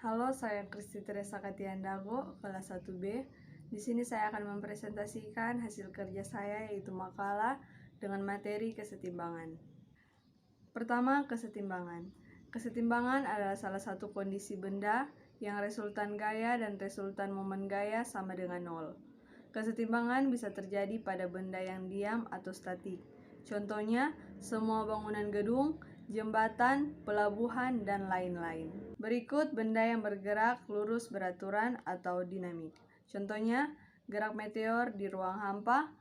Halo, saya Kristi Teresa Katiandago, kelas 1B. Di sini saya akan mempresentasikan hasil kerja saya, yaitu makalah dengan materi kesetimbangan. Pertama, kesetimbangan. Kesetimbangan adalah salah satu kondisi benda yang resultan gaya dan resultan momen gaya sama dengan nol. Kesetimbangan bisa terjadi pada benda yang diam atau statik. Contohnya, semua bangunan gedung, jembatan, pelabuhan, dan lain-lain. Berikut benda yang bergerak lurus beraturan atau dinamik. Contohnya, gerak meteor di ruang hampa,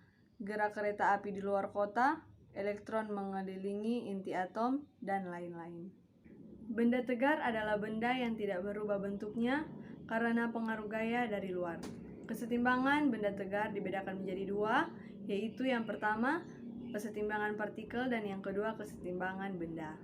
gerak kereta api di luar kota, elektron mengelilingi inti atom, dan lain-lain. Benda tegar adalah benda yang tidak berubah bentuknya karena pengaruh gaya dari luar. Kesetimbangan benda tegar dibedakan menjadi dua, yaitu yang pertama, kesetimbangan partikel, dan yang kedua, kesetimbangan benda.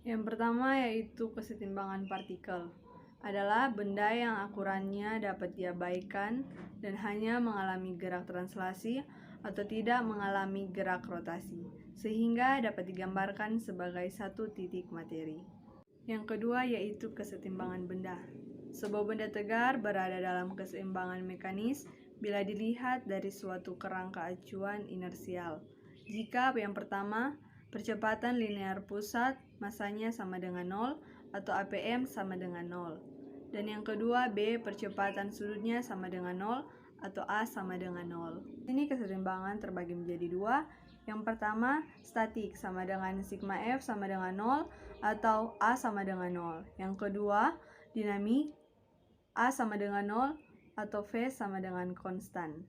Yang pertama yaitu kesetimbangan partikel. Adalah benda yang akurannya dapat diabaikan dan hanya mengalami gerak translasi atau tidak mengalami gerak rotasi, sehingga dapat digambarkan sebagai satu titik materi. Yang kedua yaitu kesetimbangan benda. Sebuah benda tegar berada dalam keseimbangan mekanis bila dilihat dari suatu kerangka acuan inersial. Jika yang pertama, percepatan linear pusat masanya sama dengan 0 atau APM sama dengan 0. Dan yang kedua, B, percepatan sudutnya sama dengan 0 atau A sama dengan 0. Ini kesetimbangan terbagi menjadi dua. Yang pertama, statik sama dengan sigma F sama dengan 0 atau A sama dengan 0. Yang kedua, dinamik A sama dengan 0 atau V sama dengan konstan.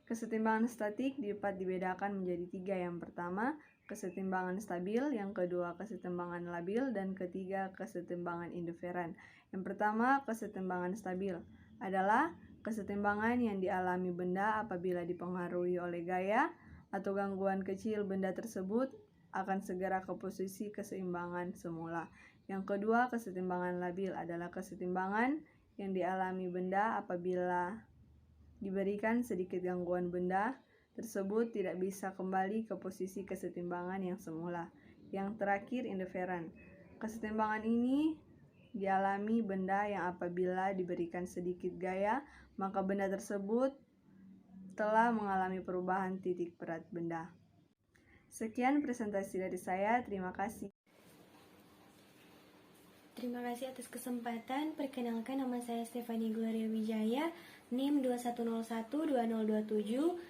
Kesetimbangan statik dapat dibedakan menjadi tiga. Yang pertama, kesetimbangan stabil, yang kedua kesetimbangan labil, dan ketiga kesetimbangan indiferent. Yang pertama, kesetimbangan stabil adalah kesetimbangan yang dialami benda apabila dipengaruhi oleh gaya atau gangguan kecil benda tersebut akan segera ke posisi keseimbangan semula. Yang kedua, kesetimbangan labil adalah kesetimbangan yang dialami benda apabila diberikan sedikit gangguan benda tersebut tidak bisa kembali ke posisi kesetimbangan yang semula. Yang terakhir, indiferent. Kesetimbangan ini dialami benda yang apabila diberikan sedikit gaya, maka benda tersebut telah mengalami perubahan titik berat benda. Sekian presentasi dari saya, terima kasih. Terima kasih atas kesempatan. Perkenalkan, nama saya Stefani Gloria Wijaya, NIM 21012027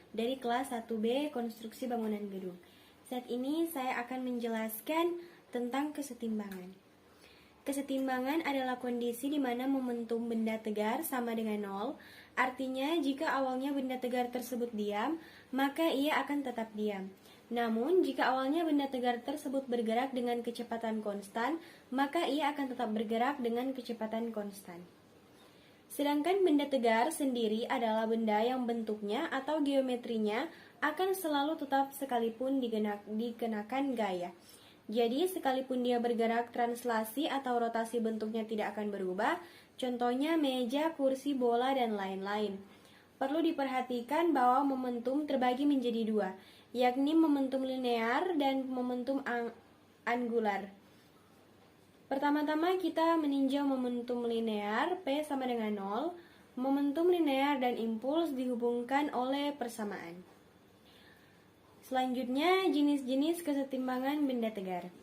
dari kelas 1B Konstruksi Bangunan Gedung. Saat ini saya akan menjelaskan tentang kesetimbangan. Kesetimbangan adalah kondisi di mana momentum benda tegar sama dengan 0. Artinya, jika awalnya benda tegar tersebut diam, maka ia akan tetap diam. Namun, jika awalnya benda tegar tersebut bergerak dengan kecepatan konstan, maka ia akan tetap bergerak dengan kecepatan konstan. Sedangkan benda tegar sendiri adalah benda yang bentuknya atau geometrinya akan selalu tetap sekalipun dikenakan gaya. Jadi, sekalipun dia bergerak translasi atau rotasi bentuknya tidak akan berubah, contohnya meja, kursi, bola, dan lain-lain. Perlu diperhatikan bahwa momentum terbagi menjadi dua, yakni momentum linear dan momentum angular. Pertama-tama kita meninjau momentum linear, P sama dengan 0. Momentum linear dan impuls dihubungkan oleh persamaan. Selanjutnya, jenis-jenis kesetimbangan benda tegar.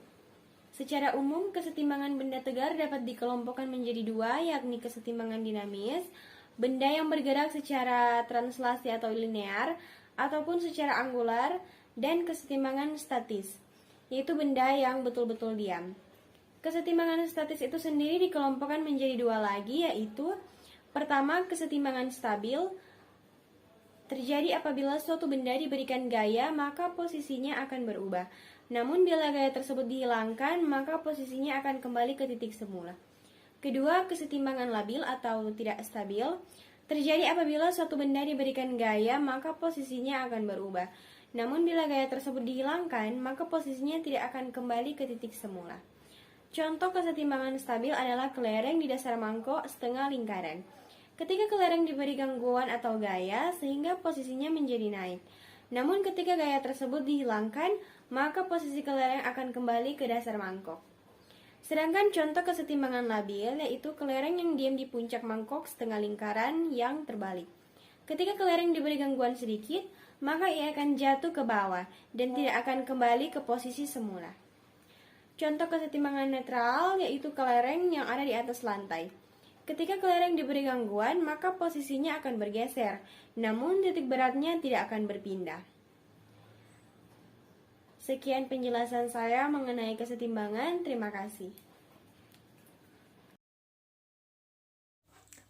Secara umum, kesetimbangan benda tegar dapat dikelompokkan menjadi dua, yakni kesetimbangan dinamis, benda yang bergerak secara translasi atau linear, ataupun secara angular, dan kesetimbangan statis, yaitu benda yang betul-betul diam. Kesetimbangan statis itu sendiri dikelompokkan menjadi dua lagi, yaitu pertama, kesetimbangan stabil. Terjadi apabila suatu benda diberikan gaya, maka posisinya akan berubah. Namun bila gaya tersebut dihilangkan, maka posisinya akan kembali ke titik semula. Kedua, kesetimbangan labil atau tidak stabil. Terjadi apabila suatu benda diberikan gaya, maka posisinya akan berubah. Namun bila gaya tersebut dihilangkan, maka posisinya tidak akan kembali ke titik semula. Contoh kesetimbangan stabil adalah kelereng di dasar mangkok setengah lingkaran. Ketika kelereng diberi gangguan atau gaya, sehingga posisinya menjadi naik. Namun ketika gaya tersebut dihilangkan, maka posisi kelereng akan kembali ke dasar mangkok. Sedangkan contoh kesetimbangan labil yaitu kelereng yang diam di puncak mangkok setengah lingkaran yang terbalik. Ketika kelereng diberi gangguan sedikit, maka ia akan jatuh ke bawah dan tidak akan kembali ke posisi semula. Contoh kesetimbangan netral yaitu kelereng yang ada di atas lantai. Ketika kelereng diberi gangguan, maka posisinya akan bergeser, namun titik beratnya tidak akan berpindah. Sekian penjelasan saya mengenai kesetimbangan. Terima kasih.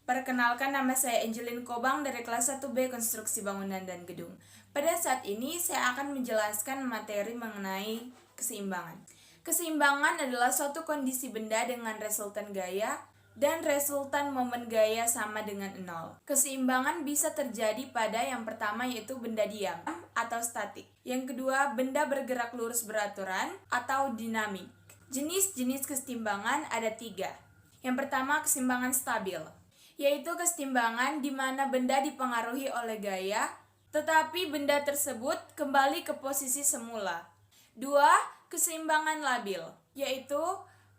Perkenalkan, nama saya Angelin Kobang dari kelas 1B Konstruksi Bangunan dan Gedung. Pada saat ini saya akan menjelaskan materi mengenai keseimbangan. Keseimbangan adalah suatu kondisi benda dengan resultan gaya dan resultan momen gaya sama dengan 0. Keseimbangan bisa terjadi pada yang pertama yaitu benda diam atau statik. Yang kedua, benda bergerak lurus beraturan atau dinamik. Jenis-jenis keseimbangan ada 3. Yang pertama, keseimbangan stabil, yaitu keseimbangan di mana benda dipengaruhi oleh gaya, tetapi benda tersebut kembali ke posisi semula. 2. Keseimbangan labil, yaitu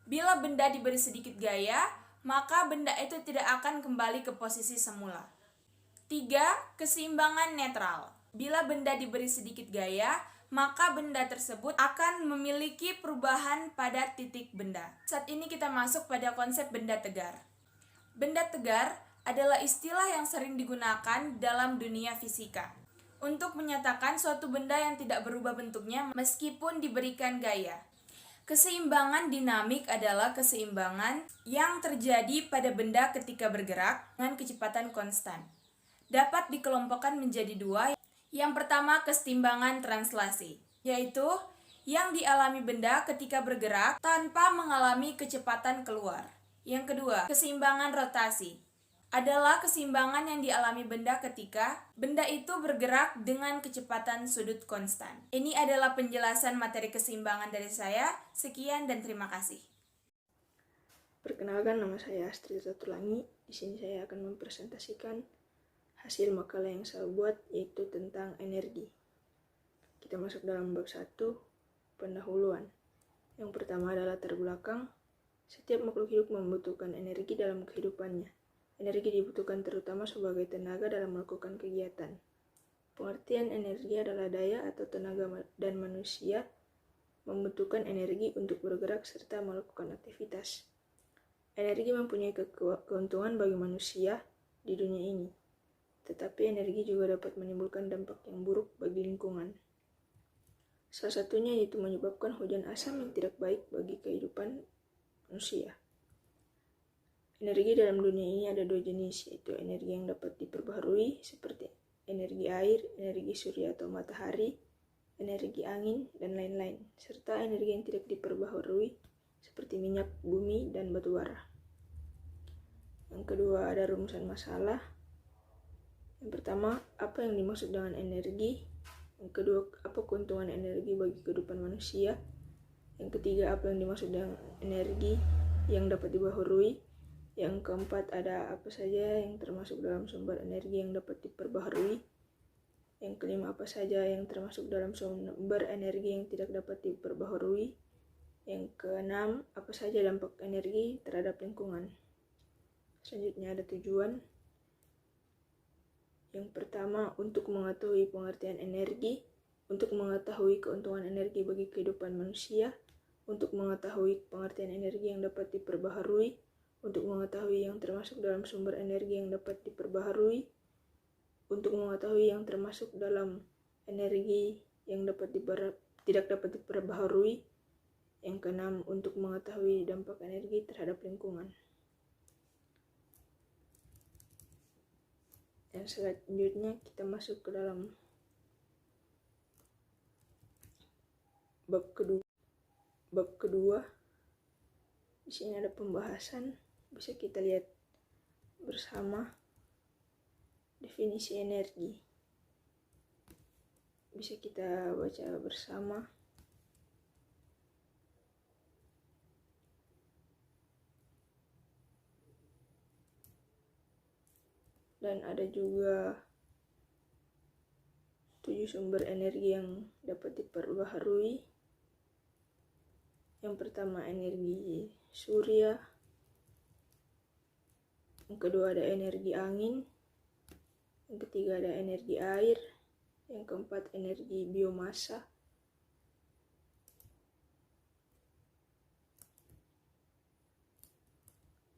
bila benda diberi sedikit gaya, maka benda itu tidak akan kembali ke posisi semula. 3. Keseimbangan netral. Bila benda diberi sedikit gaya, maka benda tersebut akan memiliki perubahan pada titik benda. Saat ini kita masuk pada konsep benda tegar. Benda tegar adalah istilah yang sering digunakan dalam dunia fisika untuk menyatakan suatu benda yang tidak berubah bentuknya meskipun diberikan gaya. Keseimbangan dinamik adalah keseimbangan yang terjadi pada benda ketika bergerak dengan kecepatan konstan. Dapat dikelompokkan menjadi 2. Yang pertama, keseimbangan translasi, yaitu yang dialami benda ketika bergerak tanpa mengalami kecepatan keluar. Yang kedua, keseimbangan rotasi adalah keseimbangan yang dialami benda ketika benda itu bergerak dengan kecepatan sudut konstan. Ini adalah penjelasan materi keseimbangan dari saya. Sekian dan terima kasih. Perkenalkan, nama saya Astrid Tatulangi. Di sini saya akan mempresentasikan hasil makalah yang saya buat, yaitu tentang energi. Kita masuk dalam bab 1, pendahuluan. Yang pertama adalah latar belakang. Setiap makhluk hidup membutuhkan energi dalam kehidupannya. Energi dibutuhkan terutama sebagai tenaga dalam melakukan kegiatan. Pengertian energi adalah daya atau tenaga dan manusia membutuhkan energi untuk bergerak serta melakukan aktivitas. Energi mempunyai keuntungan bagi manusia di dunia ini, tetapi energi juga dapat menimbulkan dampak yang buruk bagi lingkungan. Salah satunya yaitu menyebabkan hujan asam yang tidak baik bagi kehidupan manusia. Energi dalam dunia ini ada 2 jenis, yaitu energi yang dapat diperbaharui seperti energi air, energi surya atau matahari, energi angin, dan lain-lain, serta energi yang tidak diperbaharui seperti minyak bumi dan batu bara. Yang kedua, ada rumusan masalah. Yang pertama, apa yang dimaksud dengan energi? Yang kedua, apa keuntungan energi bagi kehidupan manusia? Yang ketiga, apa yang dimaksud dengan energi yang dapat diperbaharui? Yang keempat, ada apa saja yang termasuk dalam sumber energi yang dapat diperbaharui? Yang kelima, apa saja yang termasuk dalam sumber energi yang tidak dapat diperbaharui? Yang keenam, apa saja dampak energi terhadap lingkungan? Selanjutnya ada tujuan. Yang pertama, untuk mengetahui pengertian energi, untuk mengetahui keuntungan energi bagi kehidupan manusia, untuk mengetahui pengertian energi yang dapat diperbaharui, untuk mengetahui yang termasuk dalam sumber energi yang dapat diperbaharui, untuk mengetahui yang termasuk dalam energi yang tidak dapat diperbaharui. Yang keenam, untuk mengetahui dampak energi terhadap lingkungan. Dan selanjutnya kita masuk ke dalam bab kedua. Di sini ada pembahasan, bisa kita lihat bersama. Definisi energi bisa kita baca bersama. Dan ada juga 7 sumber energi yang dapat diperbaharui. Yang pertama energi surya, yang kedua ada energi angin, yang ketiga ada energi air, yang keempat energi biomasa,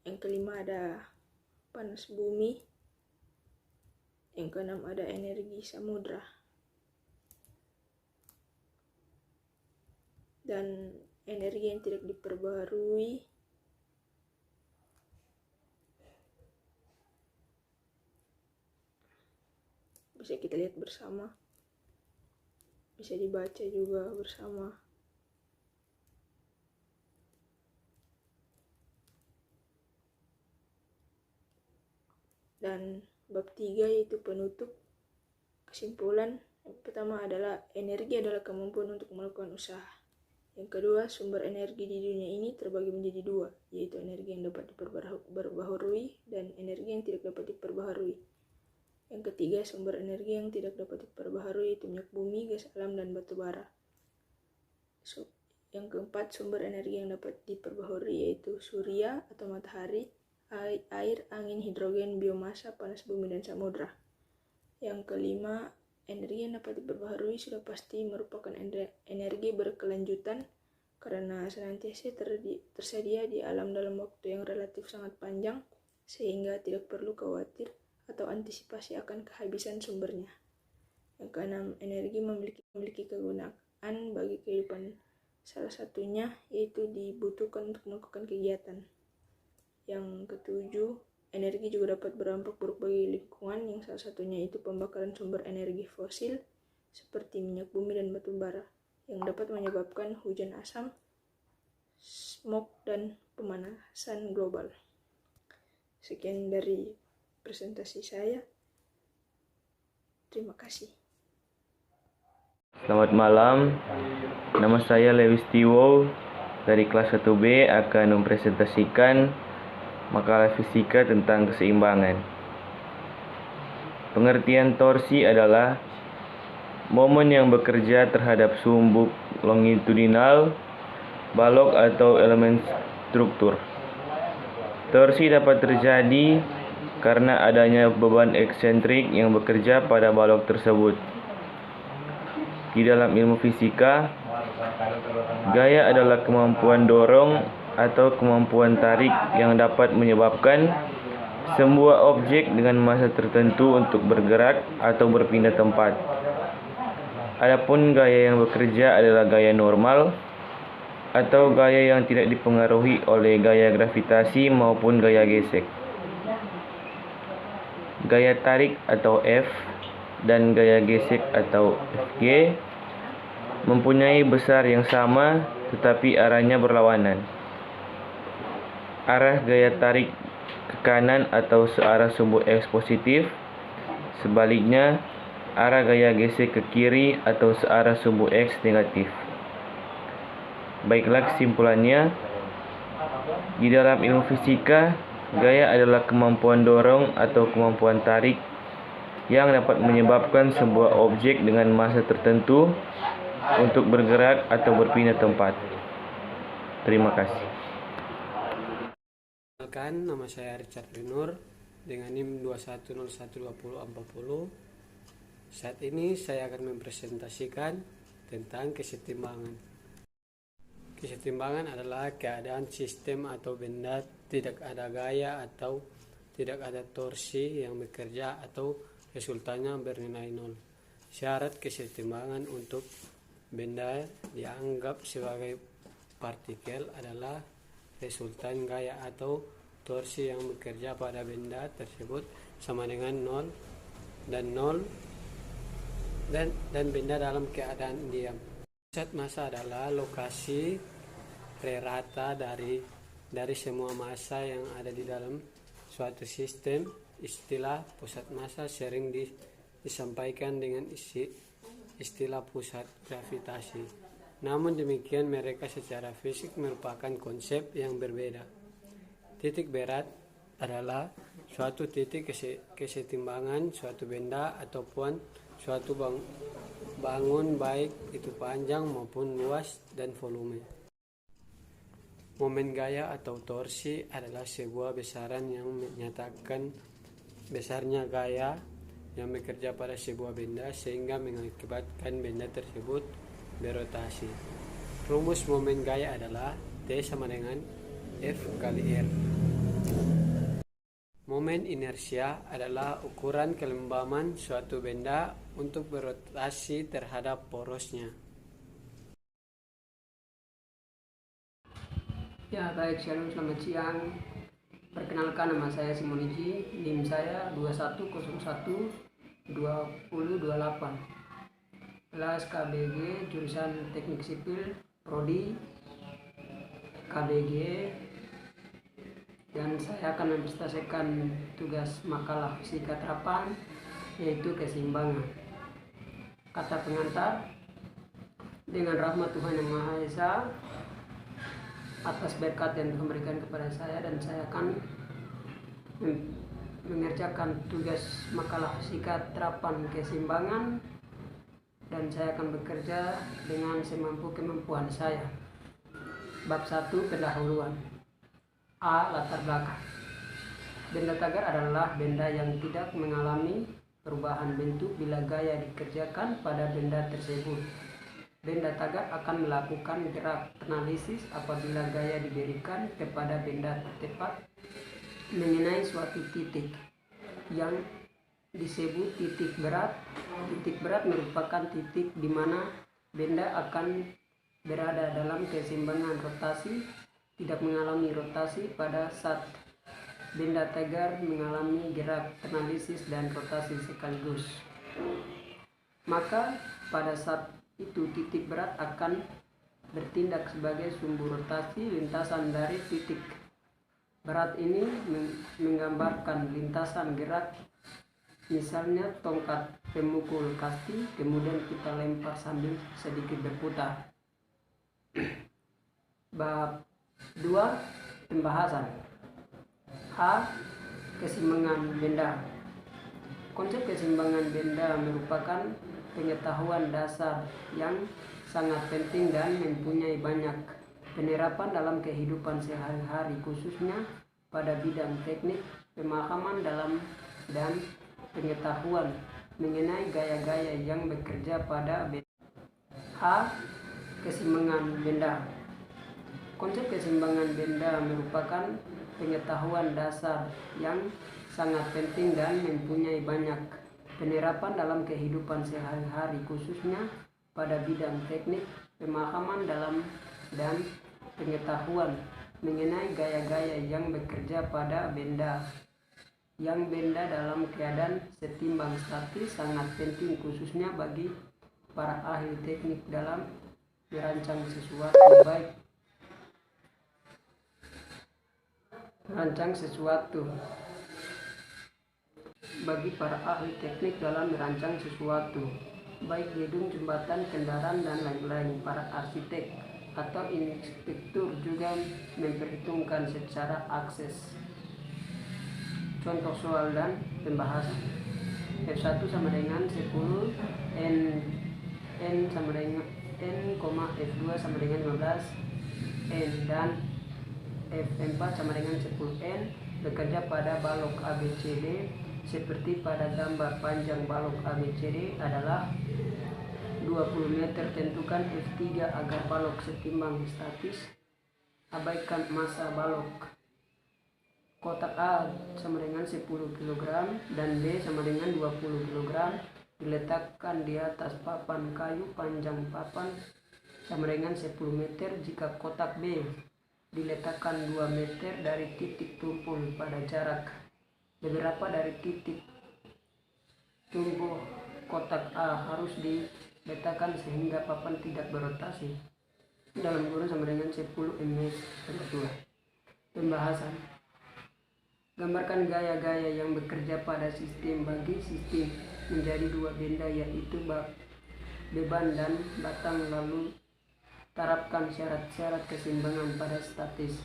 yang kelima ada panas bumi, yang keenam ada energi samudra, dan energi yang tidak diperbaharui bisa kita lihat bersama, bisa dibaca juga bersama. Dan bab 3 yaitu penutup. Kesimpulan, yang pertama adalah energi adalah kemampuan untuk melakukan usaha. Yang kedua, sumber energi di dunia ini terbagi menjadi dua, yaitu energi yang dapat diperbaharui dan energi yang tidak dapat diperbaharui. Yang ketiga, sumber energi yang tidak dapat diperbaharui yaitu minyak bumi, gas alam, dan batu bara. Yang keempat, sumber energi yang dapat diperbaharui yaitu surya atau matahari, air, angin, hidrogen, biomasa, panas bumi, dan samudra. Yang kelima, energi yang dapat diperbaharui sudah pasti merupakan energi berkelanjutan karena senantiasa tersedia di alam dalam waktu yang relatif sangat panjang, sehingga tidak perlu khawatir atau antisipasi akan kehabisan sumbernya. Yang keenam, energi memiliki kegunaan bagi kehidupan. Salah satunya yaitu dibutuhkan untuk melakukan kegiatan. Yang ketujuh, energi juga dapat berdampak buruk bagi lingkungan, yang salah satunya itu pembakaran sumber energi fosil seperti minyak bumi dan batu bara yang dapat menyebabkan hujan asam, smog, dan pemanasan global. Sekian dari presentasi saya. Terima kasih. Selamat malam, nama saya Lewis Tiwo dari kelas 1B akan mempresentasikan makalah fisika tentang keseimbangan. Pengertian torsi adalah momen yang bekerja terhadap sumbuk longitudinal, balok atau elemen struktur. Torsi dapat terjadi karena adanya beban eksentrik yang bekerja pada balok tersebut. Di dalam ilmu fisika, gaya adalah kemampuan dorong atau kemampuan tarik yang dapat menyebabkan sebuah objek dengan massa tertentu untuk bergerak atau berpindah tempat. Adapun gaya yang bekerja adalah gaya normal atau gaya yang tidak dipengaruhi oleh gaya gravitasi maupun gaya gesek. Gaya tarik atau F dan gaya gesek atau Fg mempunyai besar yang sama tetapi arahnya berlawanan. Arah gaya tarik ke kanan atau searah sumbuk X positif, sebaliknya arah gaya gesek ke kiri atau searah sumbuk X negatif. Baiklah kesimpulannya, di dalam ilmu fisika, gaya adalah kemampuan dorong atau kemampuan tarik yang dapat menyebabkan sebuah objek dengan massa tertentu untuk bergerak atau berpindah tempat. Terima kasih. Nama saya Richard Rinur dengan NIM 21012040. Saat ini saya akan mempresentasikan tentang kesetimbangan. Kesetimbangan adalah keadaan sistem atau benda tidak ada gaya atau tidak ada torsi yang bekerja atau resultanya bernilai nol. Syarat kesetimbangan untuk benda dianggap sebagai partikel adalah resultan gaya atau torsi yang bekerja pada benda tersebut sama dengan 0 dan benda dalam keadaan diam. Pusat massa adalah lokasi rata dari semua massa yang ada di dalam suatu sistem. Istilah pusat massa sering disampaikan dengan istilah pusat gravitasi. Namun demikian mereka secara fisik merupakan konsep yang berbeda. Titik berat adalah suatu titik kesetimbangan suatu benda ataupun suatu bangun baik itu panjang maupun luas dan volume. Momen gaya atau torsi adalah sebuah besaran yang menyatakan besarnya gaya yang bekerja pada sebuah benda sehingga mengakibatkan benda tersebut berotasi. Rumus momen gaya adalah T sama dengan F kali R. Momen inersia adalah ukuran kelembaman suatu benda untuk berotasi terhadap porosnya. Ya baik, shalom, selamat siang. Perkenalkan, nama saya Simoniji, NIM saya 21012028. Kelas KBG, jurusan Teknik Sipil, Prodi KBG, dan saya akan mempresentasikan tugas makalah fisika terapan, yaitu keseimbangan. Kata pengantar, dengan rahmat Tuhan Yang Maha Esa, atas berkat yang Tuhan berikan kepada saya, dan saya akan mengerjakan tugas makalah fisika terapan keseimbangan, dan saya akan bekerja dengan semampu kemampuan saya. Bab 1, pendahuluan. A. Latar belakang. Benda tagar adalah benda yang tidak mengalami perubahan bentuk bila gaya dikerjakan pada benda tersebut. Benda tagar akan melakukan gerak analisis apabila gaya diberikan kepada benda tepat mengenai suatu titik yang disebut titik berat. Titik berat merupakan titik di mana benda akan berada dalam keseimbangan rotasi, tidak mengalami rotasi pada saat benda tagar mengalami gerak analisis dan rotasi sekaligus. Maka pada saat itu titik berat akan bertindak sebagai sumbu rotasi lintasan dari titik berat ini menggambarkan lintasan gerak, misalnya tongkat pemukul kasti kemudian kita lempar sambil sedikit berputar. Bab 2, pembahasan. A. Keseimbangan benda. Konsep keseimbangan benda merupakan pengetahuan dasar yang sangat penting dan mempunyai banyak penerapan dalam kehidupan sehari-hari, khususnya pada bidang teknik, pemahaman dalam dan pengetahuan mengenai gaya-gaya yang bekerja pada benda. A. Keseimbangan benda. Konsep keseimbangan benda merupakan pengetahuan dasar yang sangat penting dan mempunyai banyak penerapan dalam kehidupan sehari-hari, khususnya pada bidang teknik, pemahaman dalam dan pengetahuan mengenai gaya-gaya yang bekerja pada benda. Yang benda dalam keadaan setimbang statis sangat penting, khususnya bagi para ahli teknik dalam merancang sesuatu, bagi para ahli teknik dalam merancang sesuatu, baik gedung, jembatan, kendaraan, dan lain-lain. Para arsitek atau inspektur juga memperhitungkan secara akses. Contoh soal dan pembahasan. F1 sama dengan 10 N sama dengan N, F2 sama dengan 15 N, dan F4 sama dengan 10 N bekerja pada balok ABCD. Seperti pada gambar, panjang balok ABCD adalah 20 meter. Tentukan F3 agar balok setimbang statis. Abaikan massa balok. Kotak A sama dengan 10 kg dan B sama dengan 20 kg diletakkan di atas papan kayu. Panjang papan sama dengan 10 meter jika kotak B diletakkan 2 meter dari titik tumpul pada jarak beberapa dari titik tumpul kotak A harus diletakkan sehingga papan tidak berotasi. Dalam kurun sama dengan 10 ms². Pembahasan. Gambarkan gaya-gaya yang bekerja pada sistem. Bagi sistem menjadi dua benda, yaitu beban dan batang, lalu terapkan syarat-syarat keseimbangan pada statis.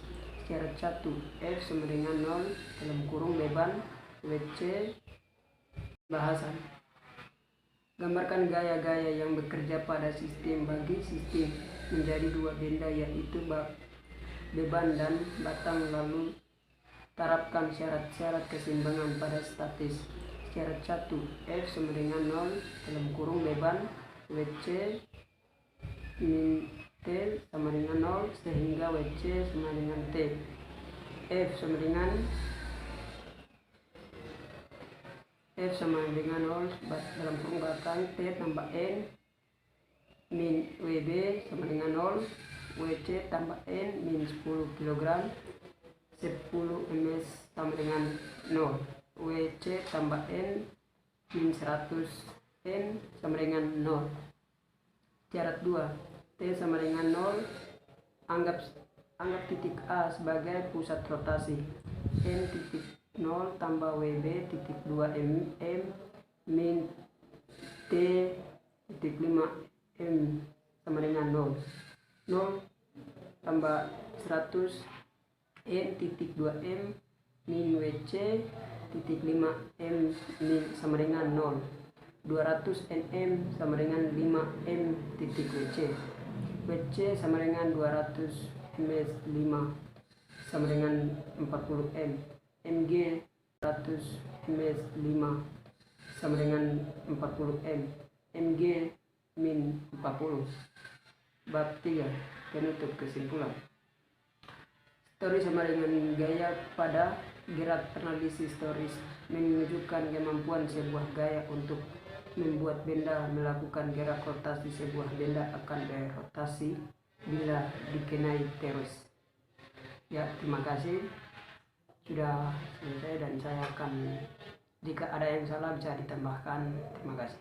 Syarat 1, F sama dengan 0 dalam kurung beban WC. Bahasan. Gambarkan gaya-gaya yang bekerja pada sistem. Bagi sistem menjadi dua benda, yaitu beban dan batang, lalu terapkan syarat-syarat keseimbangan pada statis. Syarat 1, F sama dengan 0 dalam kurung beban WC min T sama dengan 0 sehingga WC sama dengan T. F sama dengan 0 dalam kurung belakang T tambah N min WB sama dengan 0, WC tambah N min 10 kg, 10 ms sama dengan 0, WC tambah N min 100 N sama dengan 0. Syarat 2, T sama dengan 0, anggap titik A sebagai pusat rotasi. N titik 0 tambah WB titik 2 mm min T titik 5 M sama dengan 0. 0 tambah 100 N titik 2 M min WC titik 5 M min sama dengan 0. 200 Nm sama dengan 5 M titik WC. WC sama dengan 200 ms 5 sama dengan 40 M. Mg 100 ms 5 sama dengan 40 M. Mg min 40. Bab 3, penutup kesimpulan. Story sama dengan gaya pada gerak. Analisis stories menunjukkan kemampuan sebuah gaya untuk membuat benda melakukan gerak rotasi. Sebuah benda akan berotasi bila dikenai terus. Ya, terima kasih sudah selesai, dan saya akan, jika ada yang salah bisa ditambahkan. Terima kasih.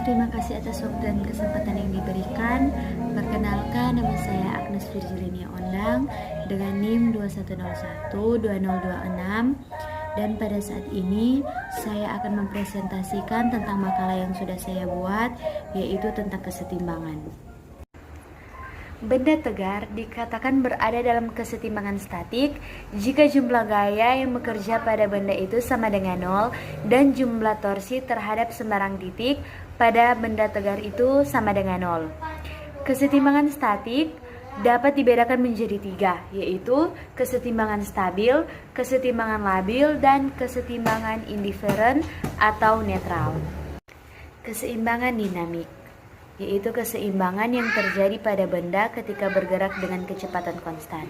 Terima kasih atas waktu dan kesempatan yang diberikan. Perkenalkan, nama saya Agnes Virgilinia Ondang dengan NIM 21012026, dan pada saat ini saya akan mempresentasikan tentang makalah yang sudah saya buat, yaitu tentang kesetimbangan. Benda tegar dikatakan berada dalam kesetimbangan statik jika jumlah gaya yang bekerja pada benda itu sama dengan 0 dan jumlah torsi terhadap sembarang titik pada benda tegar itu sama dengan 0. Kesetimbangan statik dapat dibedakan menjadi 3, yaitu kesetimbangan stabil, kesetimbangan labil, dan kesetimbangan indiferen atau netral. Keseimbangan dinamik yaitu keseimbangan yang terjadi pada benda ketika bergerak dengan kecepatan konstan.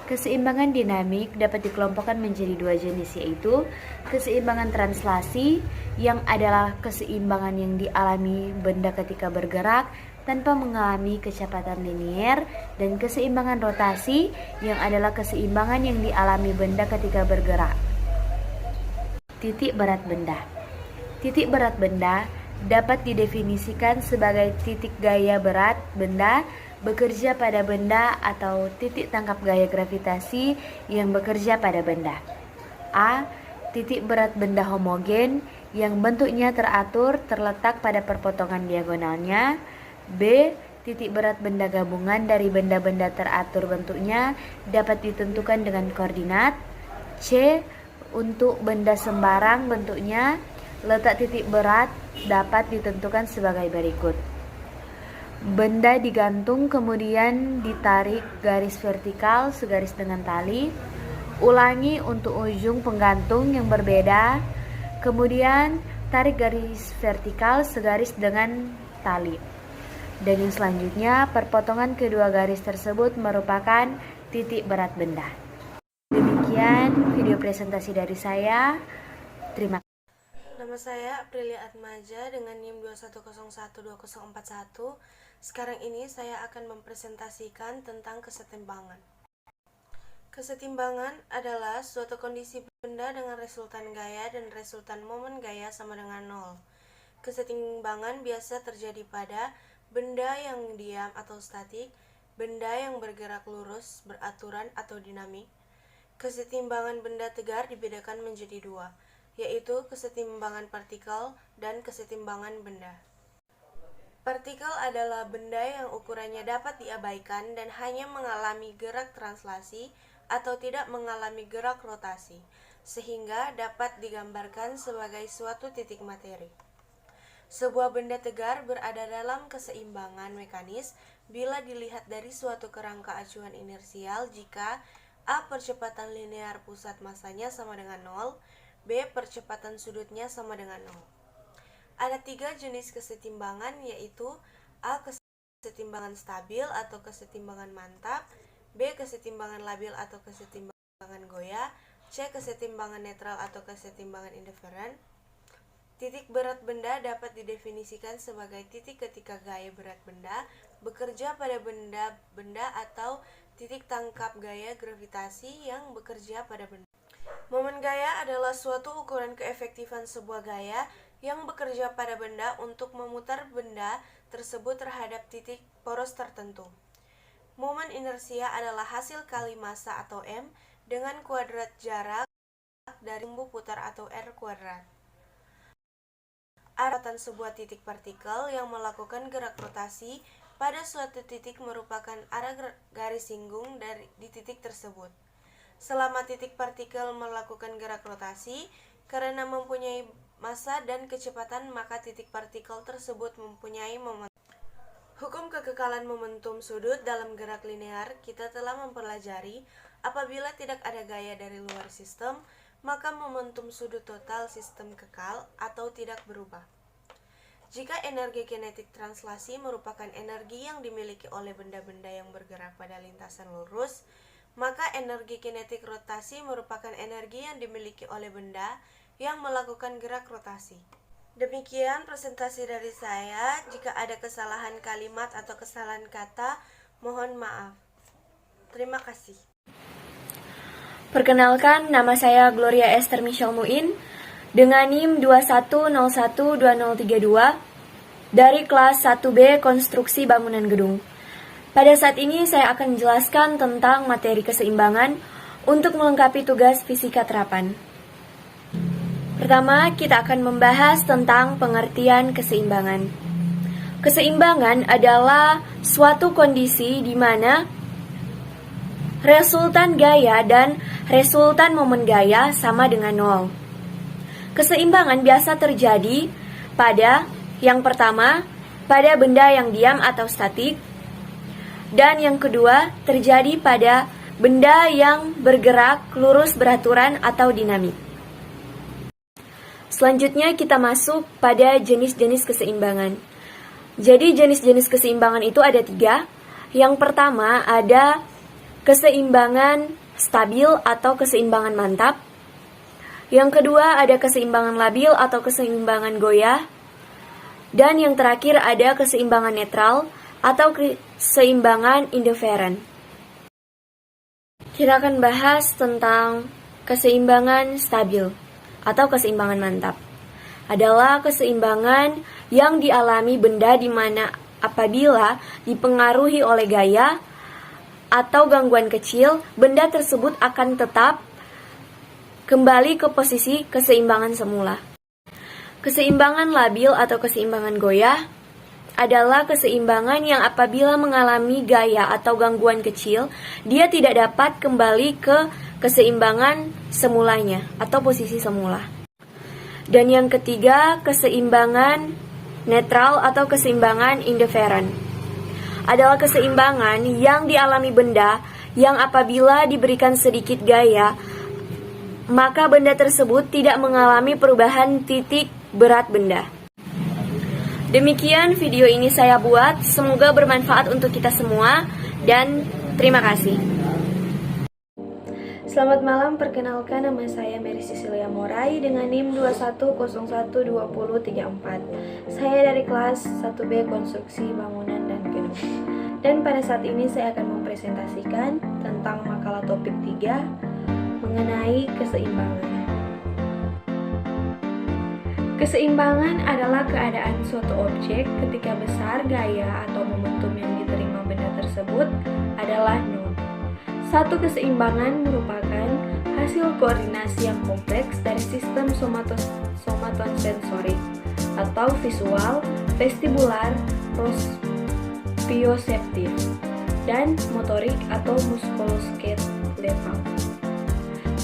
Keseimbangan dinamik dapat dikelompokkan menjadi 2 jenis, yaitu keseimbangan translasi yang adalah keseimbangan yang dialami benda ketika bergerak tanpa mengalami kecepatan linier, dan keseimbangan rotasi yang adalah keseimbangan yang dialami benda ketika bergerak. Titik berat benda. Titik berat benda dapat didefinisikan sebagai titik gaya berat benda bekerja pada benda atau titik tangkap gaya gravitasi yang bekerja pada benda. A. Titik berat benda homogen yang bentuknya teratur terletak pada perpotongan diagonalnya. B. Titik berat benda gabungan dari benda-benda teratur bentuknya dapat ditentukan dengan koordinat. C. Untuk benda sembarang bentuknya, letak titik berat dapat ditentukan sebagai berikut. Benda digantung kemudian ditarik garis vertikal segaris dengan tali. Ulangi untuk ujung penggantung yang berbeda. Kemudian tarik garis vertikal segaris dengan tali. Dan yang selanjutnya, perpotongan kedua garis tersebut merupakan titik berat benda. Demikian video presentasi dari saya. Terima kasih. Nama saya Aprilia Atmaja dengan NIM 21012041. Sekarang ini saya akan mempresentasikan tentang kesetimbangan. Kesetimbangan adalah suatu kondisi benda dengan resultan gaya dan resultan momen gaya sama dengan 0. Kesetimbangan biasa terjadi pada benda yang diam atau statik, benda yang bergerak lurus, beraturan atau dinamik. Kesetimbangan benda tegar dibedakan menjadi 2, yaitu kesetimbangan partikel dan kesetimbangan benda. Partikel adalah benda yang ukurannya dapat diabaikan dan hanya mengalami gerak translasi atau tidak mengalami gerak rotasi. sehingga dapat digambarkan sebagai suatu titik materi. Sebuah benda tegar berada dalam keseimbangan mekanis bila dilihat dari suatu kerangka acuan inersial jika A. Percepatan linear pusat masanya sama dengan 0, B. Percepatan sudutnya sama dengan 0. Ada 3 jenis kesetimbangan, yaitu A. Kesetimbangan stabil atau kesetimbangan mantap, B. Kesetimbangan labil atau kesetimbangan goyah, C. Kesetimbangan netral atau kesetimbangan indiferen. Titik berat benda dapat didefinisikan sebagai titik ketika gaya berat benda bekerja pada benda atau titik tangkap gaya gravitasi yang bekerja pada benda. Momen gaya adalah suatu ukuran keefektifan sebuah gaya yang bekerja pada benda untuk memutar benda tersebut terhadap titik poros tertentu. Momen inersia adalah hasil kali massa atau M dengan kuadrat jarak dari sumbu putar atau R kuadrat. Arah sebuah titik partikel yang melakukan gerak rotasi pada suatu titik merupakan arah garis singgung di titik tersebut. Selama titik partikel melakukan gerak rotasi, karena mempunyai massa dan kecepatan, maka titik partikel tersebut mempunyai momentum. Hukum kekekalan momentum sudut dalam gerak linear kita telah mempelajari. Apabila tidak ada gaya dari luar sistem, maka momentum sudut total sistem kekal atau tidak berubah. Jika energi kinetik translasi merupakan energi yang dimiliki oleh benda-benda yang bergerak pada lintasan lurus, maka energi kinetik rotasi merupakan energi yang dimiliki oleh benda yang melakukan gerak rotasi. Demikian presentasi dari saya. Jika ada kesalahan kalimat atau kesalahan kata, mohon maaf. Terima kasih. Perkenalkan, nama saya Gloria Esther Michelle Muin dengan NIM 21012032 dari kelas 1B Konstruksi Bangunan Gedung. Pada saat ini saya akan menjelaskan tentang materi keseimbangan untuk melengkapi tugas fisika terapan. Pertama, kita akan membahas tentang pengertian keseimbangan. Keseimbangan adalah suatu kondisi di mana resultan gaya dan resultan momen gaya sama dengan 0. Keseimbangan biasa terjadi pada yang pertama, pada benda yang diam atau statik, dan yang kedua terjadi pada benda yang bergerak, lurus, beraturan, atau dinamik. Selanjutnya kita masuk pada jenis-jenis keseimbangan. Jadi jenis-jenis keseimbangan itu ada 3. Yang pertama ada keseimbangan stabil atau keseimbangan mantap. Yang kedua ada keseimbangan labil atau keseimbangan goyah. Dan yang terakhir ada keseimbangan netral atau keseimbangan indiferen. Kita akan bahas tentang keseimbangan stabil atau keseimbangan mantap. Adalah keseimbangan yang dialami benda di mana apabila dipengaruhi oleh gaya atau gangguan kecil, benda tersebut akan tetap kembali ke posisi keseimbangan semula. Keseimbangan labil atau keseimbangan goyah adalah keseimbangan yang apabila mengalami gaya atau gangguan kecil, dia tidak dapat kembali ke keseimbangan semulanya atau posisi semula. Dan yang ketiga, keseimbangan netral atau keseimbangan indiferen adalah keseimbangan yang dialami benda yang apabila diberikan sedikit gaya, maka benda tersebut tidak mengalami perubahan titik berat benda. Demikian video ini saya buat, semoga bermanfaat untuk kita semua, dan terima kasih. Selamat malam, perkenalkan nama saya Mary Cecilia Morai dengan NIM 21012034. Saya dari kelas 1B Konstruksi Bangunan dan Gedung. Dan pada saat ini saya akan mempresentasikan tentang makalah topik 3 mengenai keseimbangan. Keseimbangan adalah keadaan suatu objek ketika besar gaya atau momentum yang diterima benda tersebut adalah 0. Satu keseimbangan merupakan hasil koordinasi yang kompleks dari sistem somatosensorik atau visual, vestibular, proprioseptif, dan motorik atau muskuloskeletal.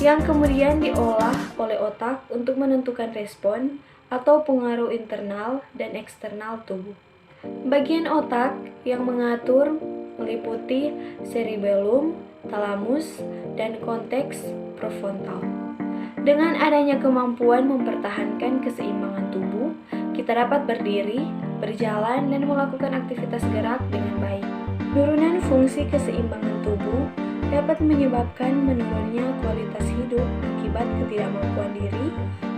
yang kemudian diolah oleh otak untuk menentukan respon atau pengaruh internal dan eksternal tubuh. Bagian otak yang mengatur meliputi cerebellum, thalamus, dan korteks prefrontal. Dengan adanya kemampuan mempertahankan keseimbangan tubuh, kita dapat berdiri, berjalan, dan melakukan aktivitas gerak dengan baik. Penurunan fungsi keseimbangan tubuh dapat menyebabkan menurunnya kualitas hidup akibat ketidakmampuan diri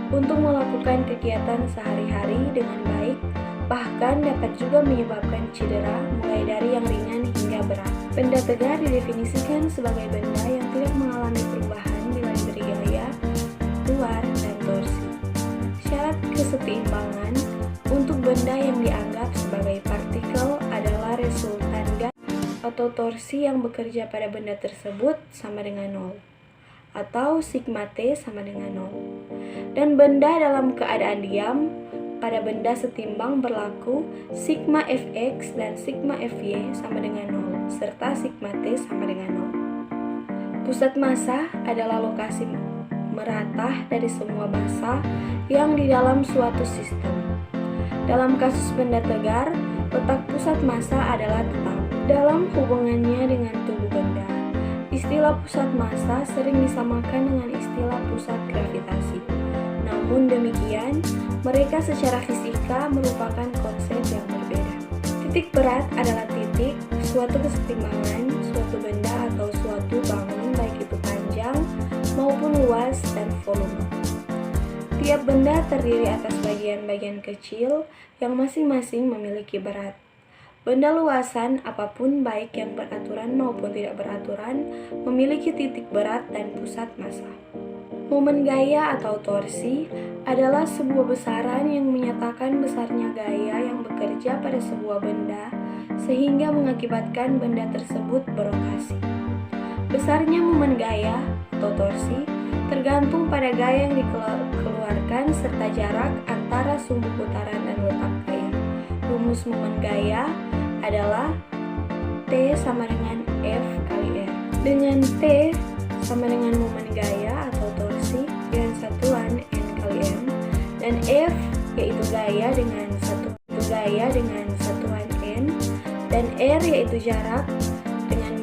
untuk melakukan kegiatan sehari-hari dengan baik, bahkan dapat juga menyebabkan cedera mulai dari yang ringan hingga berat. Benda tegar didefinisikan sebagai benda yang tidak mengalami perubahan nilai dari gaya, luar, dan torsi. Syarat keseimbangan untuk benda yang dianggap sebagai partikel adalah resultan gas atau torsi yang bekerja pada benda tersebut sama dengan 0, atau sigma T sama dengan 0. Dan benda dalam keadaan diam, pada benda setimbang berlaku sigma Fx dan sigma Fy sama dengan 0, serta sigma T sama dengan 0. Pusat massa adalah lokasi merata dari semua massa yang di dalam suatu sistem. Dalam kasus benda tegar, letak pusat massa adalah tetap dalam hubungannya dengan tubuh benda. Istilah pusat massa sering disamakan dengan istilah pusat gravitasi. Namun demikian, mereka secara fisika merupakan konsep yang berbeda. Titik berat adalah titik suatu kesetimbangan suatu benda atau suatu bangun, baik itu panjang maupun luas dan volume. Tiap benda terdiri atas bagian-bagian kecil yang masing-masing memiliki berat. Benda luasan apapun, baik yang beraturan maupun tidak beraturan, memiliki titik berat dan pusat massa. Momen gaya atau torsi adalah sebuah besaran yang menyatakan besarnya gaya yang bekerja pada sebuah benda sehingga mengakibatkan benda tersebut berotasi. Besarnya momen gaya atau torsi tergantung pada gaya yang dikeluarkan serta jarak antara sumbu putaran dan letak gaya. Rumus momen gaya adalah T sama dengan F kali R. Dengan T sama dengan momen gaya atau torsi dengan satuan N kali M, dan F yaitu gaya dengan satuan N, dan R yaitu jarak dengan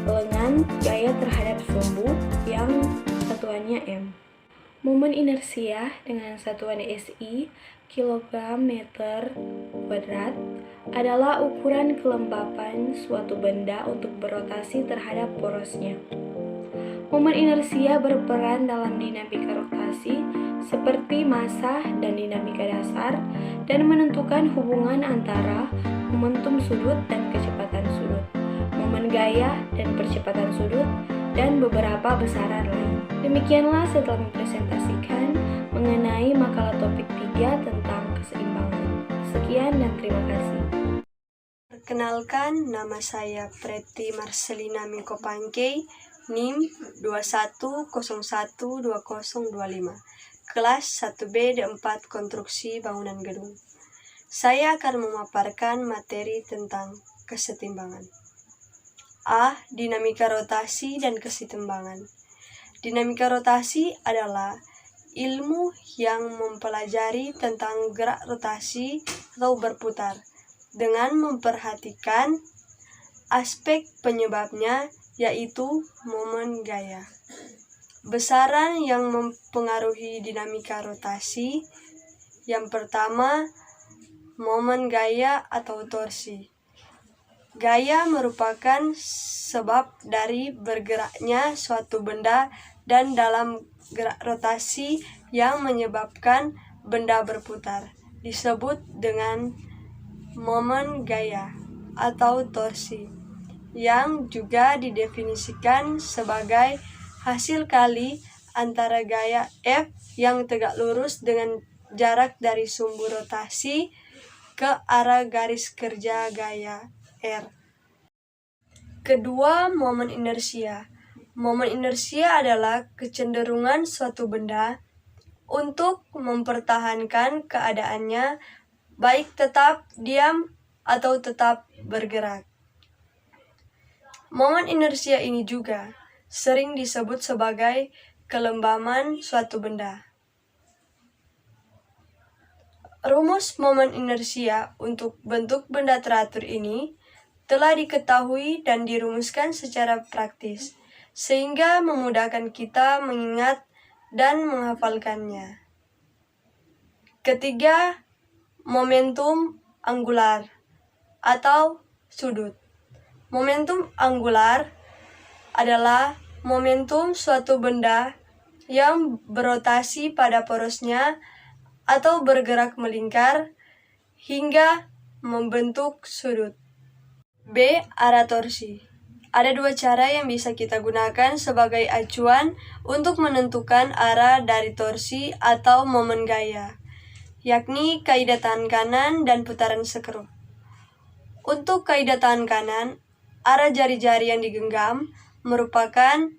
lengan gaya terhadap sumbu yang satuannya M. Momen inersia dengan satuan SI kilogram meter kuadrat adalah ukuran kelembapan suatu benda untuk berotasi terhadap porosnya. Momen inersia berperan dalam dinamika rotasi seperti massa dan dinamika dasar dan menentukan hubungan antara momentum sudut dan kecepatan sudut, momen gaya dan percepatan sudut, dan beberapa besaran lain. Demikianlah saya telah mempresentasikan mengenai makalah topik 3 tentang keseimbangan. Sekian dan terima kasih. Perkenalkan, nama saya Preti Marcelina Mingkopangkei, NIM 21012025, kelas 1B D4 Konstruksi Bangunan Gedung. Saya akan memaparkan materi tentang kesetimbangan. A. Dinamika rotasi dan kesetimbangan. Dinamika rotasi adalah ilmu yang mempelajari tentang gerak rotasi atau berputar dengan memperhatikan aspek penyebabnya, yaitu momen gaya. Besaran yang mempengaruhi dinamika rotasi. Yang pertama, momen gaya atau torsi. Gaya merupakan sebab dari bergeraknya suatu benda dan dalam gerak rotasi yang menyebabkan benda berputar disebut dengan momen gaya atau torsi, yang juga didefinisikan sebagai hasil kali antara gaya F yang tegak lurus dengan jarak dari sumbu rotasi ke arah garis kerja gaya R. Kedua, momen inersia. Momen inersia adalah kecenderungan suatu benda untuk mempertahankan keadaannya, baik tetap diam atau tetap bergerak. Momen inersia ini juga sering disebut sebagai kelembaman suatu benda. Rumus momen inersia untuk bentuk benda teratur ini telah diketahui dan dirumuskan secara praktis, sehingga memudahkan kita mengingat dan menghafalkannya. Ketiga, momentum angular atau sudut. Momentum angular adalah momentum suatu benda yang berotasi pada porosnya atau bergerak melingkar hingga membentuk sudut. B. Arah torsi. Ada dua cara yang bisa kita gunakan sebagai acuan untuk menentukan arah dari torsi atau momen gaya, yakni kaidah tangan kanan dan putaran skrup. Untuk kaidah tangan kanan, arah jari-jari yang digenggam merupakan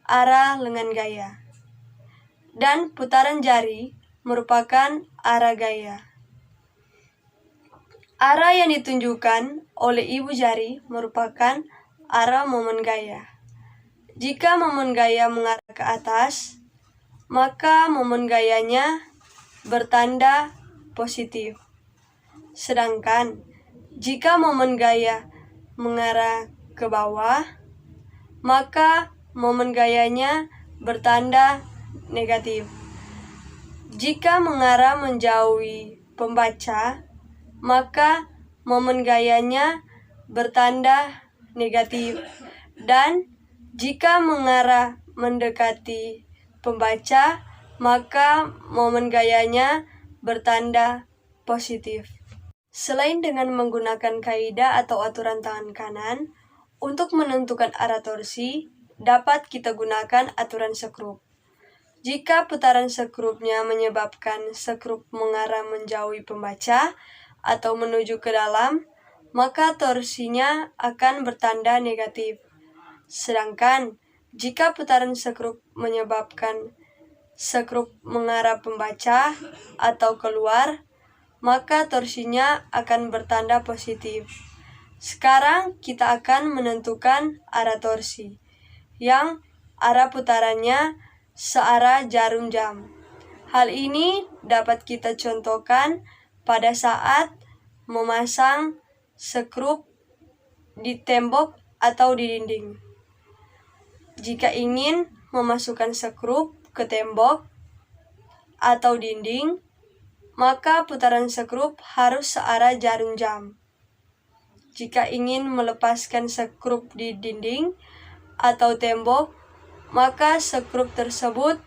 arah lengan gaya, dan putaran jari merupakan arah gaya. Arah yang ditunjukkan oleh ibu jari merupakan arah momen gaya. Jika momen gaya mengarah ke atas, maka momen gayanya bertanda positif. Sedangkan jika momen gaya mengarah ke bawah, maka momen gayanya bertanda negatif. Jika mengarah menjauhi pembaca, maka momen gayanya bertanda negatif. Dan jika mengarah mendekati pembaca, maka momen gayanya bertanda positif. Selain dengan menggunakan kaidah atau aturan tangan kanan, untuk menentukan arah torsi, dapat kita gunakan aturan skrup. Jika putaran skrupnya menyebabkan skrup mengarah menjauhi pembaca atau menuju ke dalam, maka torsinya akan bertanda negatif. Sedangkan jika putaran skrup menyebabkan skrup mengarah pembaca atau keluar, maka torsinya akan bertanda positif. Sekarang kita akan menentukan arah torsi, yang arah putarannya searah jarum jam. Hal ini dapat kita contohkan pada saat memasang skrup di tembok atau di dinding. Jika ingin memasukkan skrup ke tembok atau dinding, maka putaran skrup harus searah jarum jam. Jika ingin melepaskan skrup di dinding atau tembok, maka skrup tersebut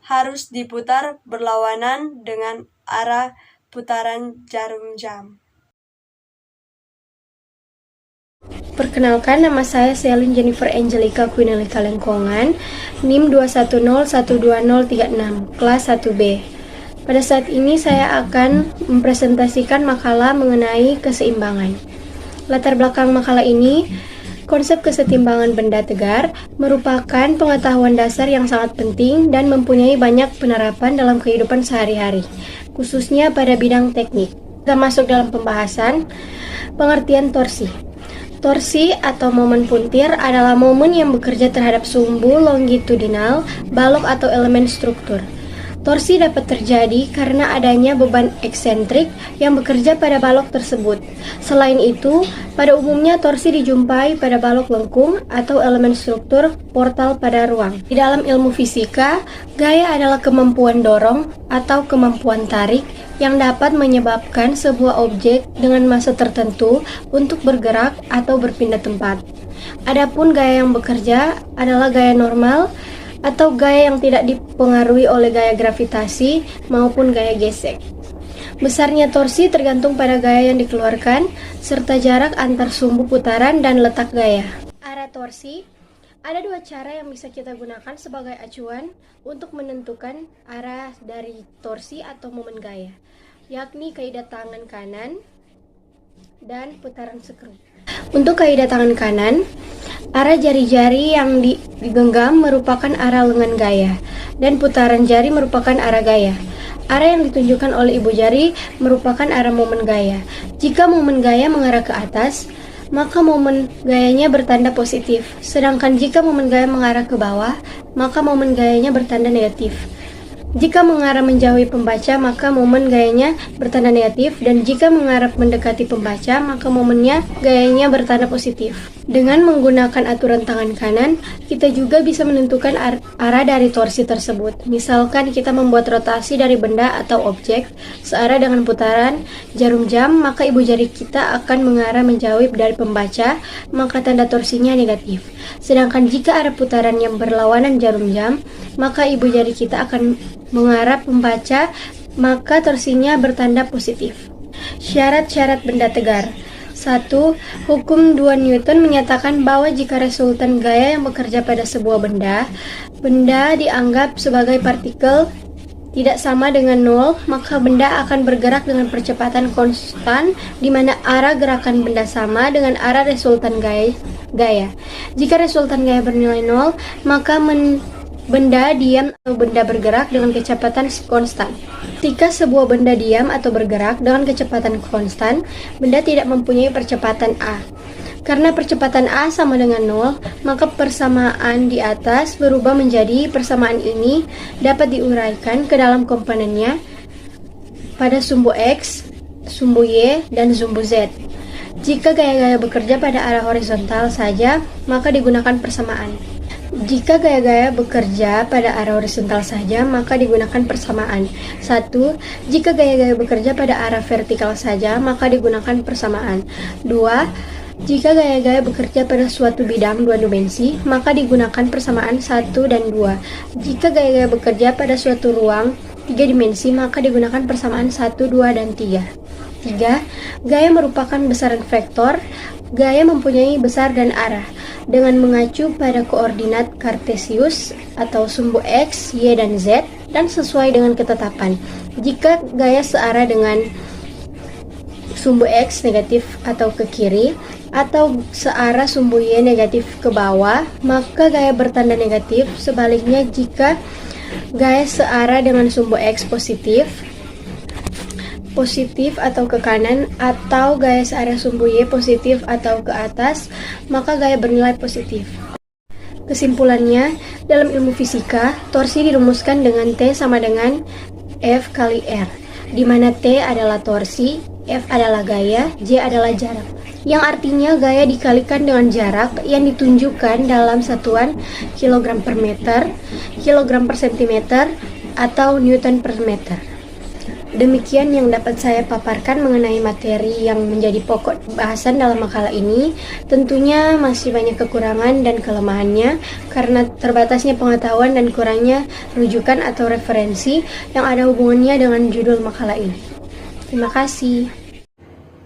harus diputar berlawanan dengan arah putaran jarum jam. Perkenalkan, nama saya Selin Jennifer Angelica Quinelika Lengkongan, NIM 210122036, kelas 1B. Pada saat ini saya akan mempresentasikan makalah mengenai keseimbangan. Latar belakang makalah ini, konsep kesetimbangan benda tegar merupakan pengetahuan dasar yang sangat penting dan mempunyai banyak penerapan dalam kehidupan sehari-hari, khususnya pada bidang teknik. Kita masuk dalam pembahasan pengertian torsi. Torsi atau momen puntir adalah momen yang bekerja terhadap sumbu longitudinal, balok atau elemen struktur. Torsi dapat terjadi karena adanya beban eksentrik yang bekerja pada balok tersebut. Selain itu, pada umumnya torsi dijumpai pada balok lengkung atau elemen struktur portal pada ruang. Di dalam ilmu fisika, gaya adalah kemampuan dorong atau kemampuan tarik yang dapat menyebabkan sebuah objek dengan massa tertentu untuk bergerak atau berpindah tempat. Adapun gaya yang bekerja adalah gaya normal atau gaya yang tidak dipengaruhi oleh gaya gravitasi maupun gaya gesek. Besarnya torsi tergantung pada gaya yang dikeluarkan, serta jarak antar sumbu putaran dan letak gaya. Arah torsi, ada dua cara yang bisa kita gunakan sebagai acuan untuk menentukan arah dari torsi atau momen gaya, yakni kaidah tangan kanan dan putaran skrup. Untuk kaidah tangan kanan, arah jari-jari yang digenggam merupakan arah lengan gaya, dan putaran jari merupakan arah gaya. Arah yang ditunjukkan oleh ibu jari merupakan arah momen gaya. Jika momen gaya mengarah ke atas, maka momen gayanya bertanda positif. Sedangkan jika momen gaya mengarah ke bawah, maka momen gayanya bertanda negatif. Jika mengarah menjauhi pembaca, maka momen gayanya bertanda negatif, dan jika mengarah mendekati pembaca, maka momennya gayanya bertanda positif. Dengan menggunakan aturan tangan kanan, kita juga bisa menentukan arah dari torsi tersebut. Misalkan kita membuat rotasi dari benda atau objek searah dengan putaran jarum jam, maka ibu jari kita akan mengarah menjauhi dari pembaca, maka tanda torsinya negatif. Sedangkan jika arah putaran yang berlawanan jarum jam, maka ibu jari kita akan mengarah pembaca, maka torsinya bertanda positif. Syarat-syarat benda tegar. 1. Hukum 2 Newton menyatakan bahwa jika resultan gaya yang bekerja pada sebuah benda dianggap sebagai partikel tidak sama dengan 0, maka benda akan bergerak dengan percepatan konstan di mana arah gerakan benda sama dengan arah resultan gaya. Jika resultan gaya bernilai 0, maka benda diam atau benda bergerak dengan kecepatan konstan. Ketika sebuah benda diam atau bergerak dengan kecepatan konstan, benda tidak mempunyai percepatan A. Karena percepatan A sama dengan 0, maka persamaan di atas berubah menjadi persamaan ini dapat diuraikan ke dalam komponennya pada sumbu X, sumbu Y, dan sumbu Z. Jika gaya-gaya bekerja pada arah horizontal saja, maka digunakan persamaan. Jika gaya-gaya bekerja pada arah horizontal saja, maka digunakan persamaan. 1. Jika gaya-gaya bekerja pada arah vertikal saja, maka digunakan persamaan. 2. Jika gaya-gaya bekerja pada suatu bidang 2 dimensi, maka digunakan persamaan 1 dan 2. Jika gaya-gaya bekerja pada suatu ruang 3 dimensi, maka digunakan persamaan 1, 2, dan 3. 3. Gaya merupakan besaran vektor. Gaya mempunyai besar dan arah dengan mengacu pada koordinat kartesius atau sumbu X, Y, dan Z, dan sesuai dengan ketetapan. Jika gaya searah dengan sumbu X negatif atau ke kiri, atau searah sumbu Y negatif ke bawah, maka gaya bertanda negatif. Sebaliknya, jika gaya searah dengan sumbu X positif atau ke kanan, atau gaya searah sumbu Y positif atau ke atas, maka gaya bernilai positif. Kesimpulannya, dalam ilmu fisika, torsi dirumuskan dengan T sama dengan F kali R, di mana T adalah torsi, F adalah gaya, J adalah jarak. Yang artinya gaya dikalikan dengan jarak yang ditunjukkan dalam satuan kilogram per meter, kilogram per sentimeter, atau newton per meter. Demikian yang dapat saya paparkan mengenai materi yang menjadi pokok bahasan dalam makalah ini. Tentunya masih banyak kekurangan dan kelemahannya karena terbatasnya pengetahuan dan kurangnya rujukan atau referensi yang ada hubungannya dengan judul makalah ini. Terima kasih.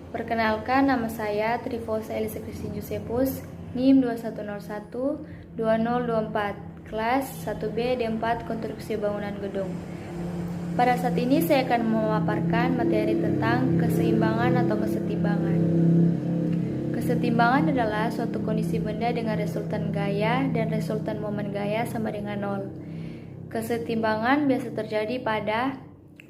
Perkenalkan, nama saya Trifosa Elisa Christine Josephus, NIM 2101-2024, kelas 1B D4 Konstruksi Bangunan Gedung. Pada saat ini saya akan memaparkan materi tentang keseimbangan atau kesetimbangan. Kesetimbangan adalah suatu kondisi benda dengan resultan gaya dan resultan momen gaya sama dengan 0. Kesetimbangan biasa terjadi pada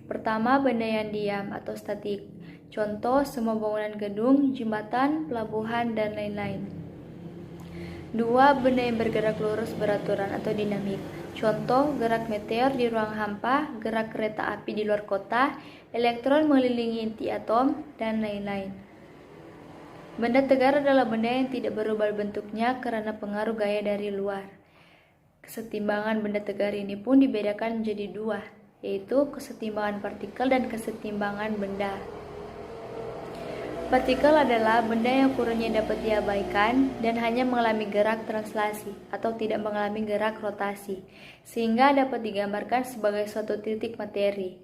pertama, benda yang diam atau statik. Contoh, semua bangunan gedung, jembatan, pelabuhan, dan lain-lain. 2. Benda yang bergerak lurus beraturan atau dinamik. Contoh, gerak meteor di ruang hampa, gerak kereta api di luar kota, elektron mengelilingi inti atom, dan lain-lain. Benda tegar adalah benda yang tidak berubah bentuknya karena pengaruh gaya dari luar. Kesetimbangan benda tegar ini pun dibedakan menjadi 2, yaitu kesetimbangan partikel dan kesetimbangan benda. Partikel adalah benda yang ukurannya dapat diabaikan dan hanya mengalami gerak translasi atau tidak mengalami gerak rotasi, sehingga dapat digambarkan sebagai suatu titik materi.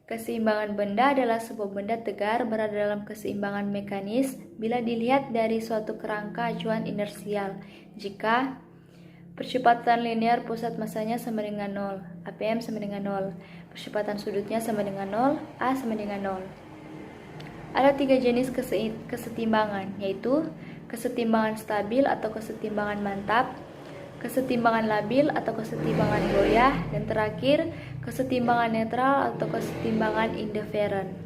Keseimbangan benda adalah sebuah benda tegar berada dalam keseimbangan mekanis bila dilihat dari suatu kerangka acuan inersial. Jika percepatan linear pusat masanya sama dengan 0, APM sama dengan 0, percepatan sudutnya sama dengan 0, A sama dengan 0. Ada 3 jenis kesetimbangan, yaitu kesetimbangan stabil atau kesetimbangan mantap, kesetimbangan labil atau kesetimbangan goyah, dan terakhir kesetimbangan netral atau kesetimbangan indifferent.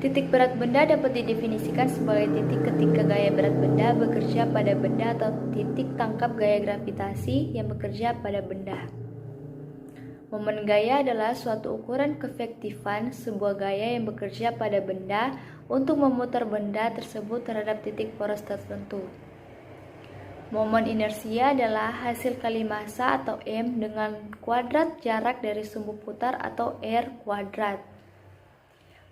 Titik berat benda dapat didefinisikan sebagai titik ketika gaya berat benda bekerja pada benda atau titik tangkap gaya gravitasi yang bekerja pada benda. Momen gaya adalah suatu ukuran keefektifan sebuah gaya yang bekerja pada benda untuk memutar benda tersebut terhadap titik poros tertentu. Momen inersia adalah hasil kali massa atau M dengan kuadrat jarak dari sumbu putar atau R kuadrat.